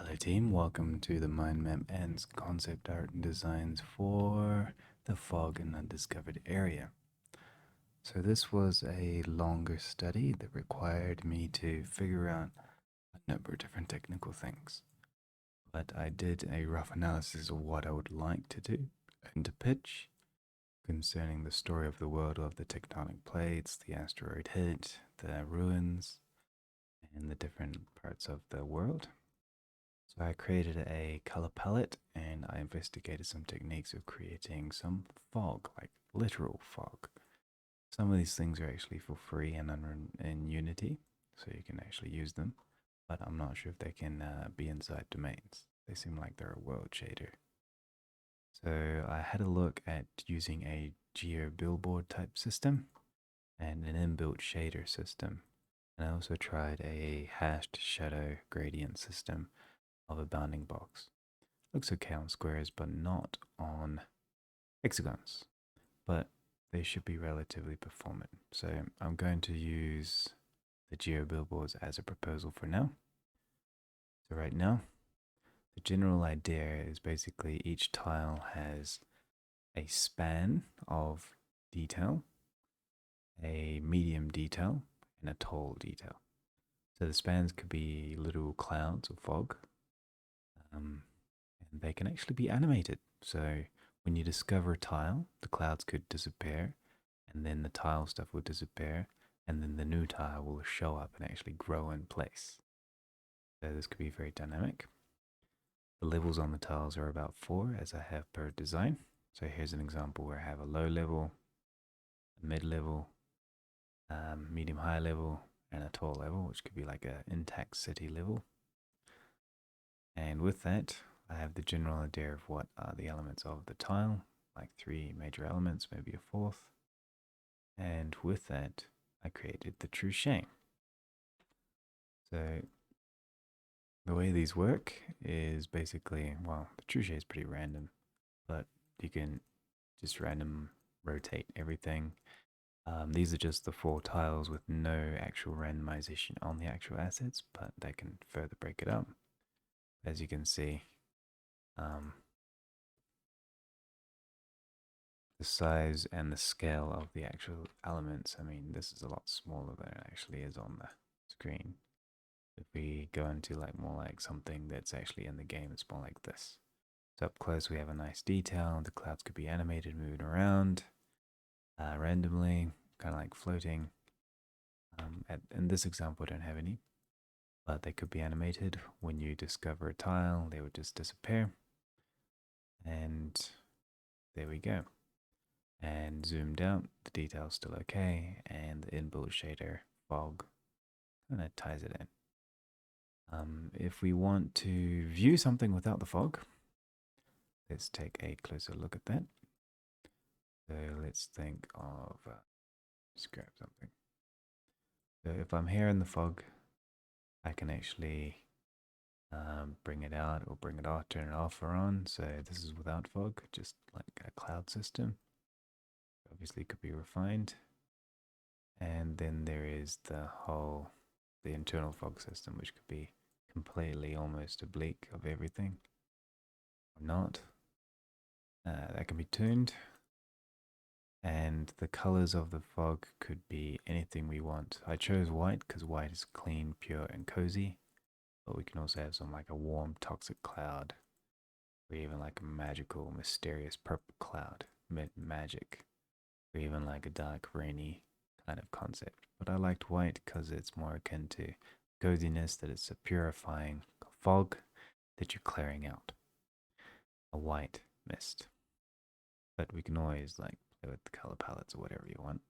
Hello team, welcome to the Mind Map Ends concept art and designs for the fog and undiscovered area. So this was a longer study that required me to figure out a number of different technical things. But I did a rough analysis of what I would like to do and to pitch concerning the story of the world of the tectonic plates, the asteroid hit, the ruins, and the different parts of the world. So I created a color palette and I investigated some techniques of creating some fog, like literal fog. Some of these things are actually for free and in Unity, so you can actually use them, but I'm not sure if they can be inside domains. They seem like they're a world shader. So I had a look at using a geo billboard type system and an inbuilt shader system. And I also tried a hashed shadow gradient system of a bounding box. Looks okay on squares, but not on hexagons. But they should be relatively performant. So I'm going to use the geo billboards as a proposal for now. So right now, the general idea is basically each tile has a span of detail, a medium detail, and a tall detail. So the spans could be little clouds or fog, and they can actually be animated. So when you discover a tile, the clouds could disappear, and then the tile stuff will disappear, and then the new tile will show up and actually grow in place. So this could be very dynamic. The levels on the tiles are about 4, as I have per design. So here's an example where I have a low level, a mid level, medium high level, and a tall level, which could be like an intact city level. And with that, I have the general idea of what are the elements of the tile, like 3 major elements, maybe a fourth. And with that, I created the Truchet. So the way these work is basically, well, the Truchet is pretty random, but you can just random rotate everything. These are just the 4 tiles with no actual randomization on the actual assets, but they can further break it up. As you can see, the size and the scale of the actual elements, I mean, this is a lot smaller than it actually is on the screen. If we go into like more like something that's actually in the game, it's more like this. So up close we have a nice detail. The clouds could be animated, moving around randomly, kind of like floating. In this example, I don't have any, but they could be animated. When you discover a tile, they would just disappear. And there we go. And zoomed out, the detail's still okay, and the inbuilt shader fog kind of ties it in. If we want to view something without the fog, let's take a closer look at that. So let's think of, just grab something. So if I'm here in the fog, I can actually bring it out or bring it off, turn it off or on. So this is without fog, just like a cloud system. Obviously could be refined. And then there is the internal fog system, which could be completely almost oblique of everything or not. That can be tuned. And the colors of the fog could be anything we want. I chose white because white is clean, pure, and cozy. But we can also have some like a warm, toxic cloud, or even like a magical, mysterious purple cloud, magic, or even like a dark, rainy kind of concept. But I liked white because it's more akin to coziness, that it's a purifying fog that you're clearing out. A white mist. But we can always like play with the color palettes or whatever you want,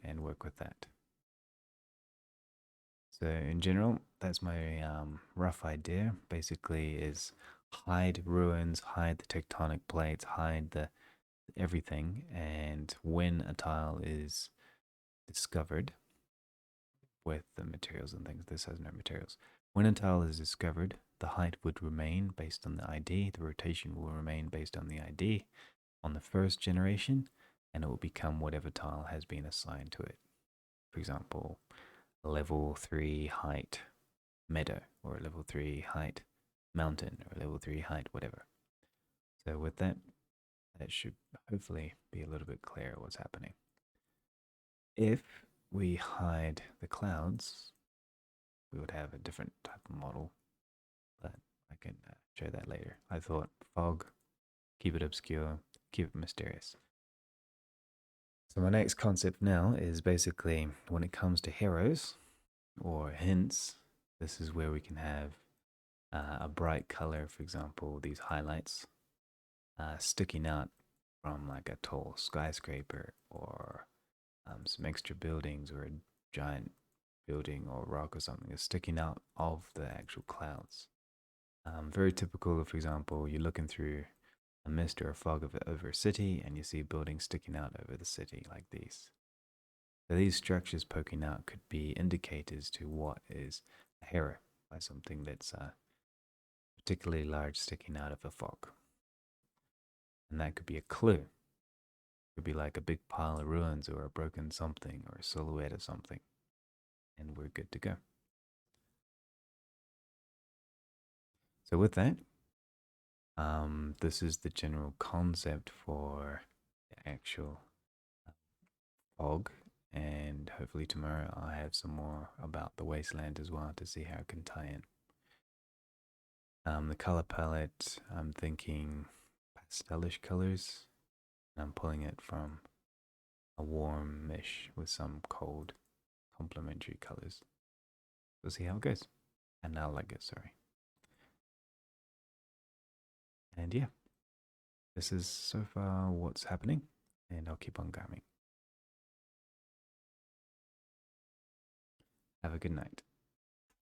and work with that. So in general, that's my rough idea. Basically, is hide ruins, hide the tectonic plates, hide the everything, and when a tile is discovered with the materials and things, this has no materials. When a tile is discovered, the height would remain based on the ID. The rotation will remain based on the ID on the first generation, and it will become whatever tile has been assigned to it. For example, level 3 height meadow or a level 3 height mountain or level 3 height whatever. So with that, that should hopefully be a little bit clearer what's happening. If we hide the clouds, we would have a different type of model, but I can show that later. I thought fog, keep it obscure, keep it mysterious. So my next concept now is basically when it comes to heroes or hints, this is where we can have a bright color, for example, these highlights sticking out from like a tall skyscraper or some extra buildings or a giant building or rock or something is sticking out of the actual clouds. Very typical, for example, you're looking through a mist or a fog over a city and you see buildings sticking out over the city like these. So these structures poking out could be indicators to what is a hero by something that's particularly large sticking out of a fog. And that could be a clue. It could be like a big pile of ruins or a broken something or a silhouette of something. And we're good to go. So with that, this is the general concept for the actual fog, and hopefully tomorrow I'll have some more about the wasteland as well to see how it can tie in. The color palette, I'm thinking pastelish colors. I'm pulling it from a warmish with some cold complementary colors. We'll see how it goes. And I'll like it, sorry. And yeah, this is so far what's happening, and I'll keep on going. Have a good night.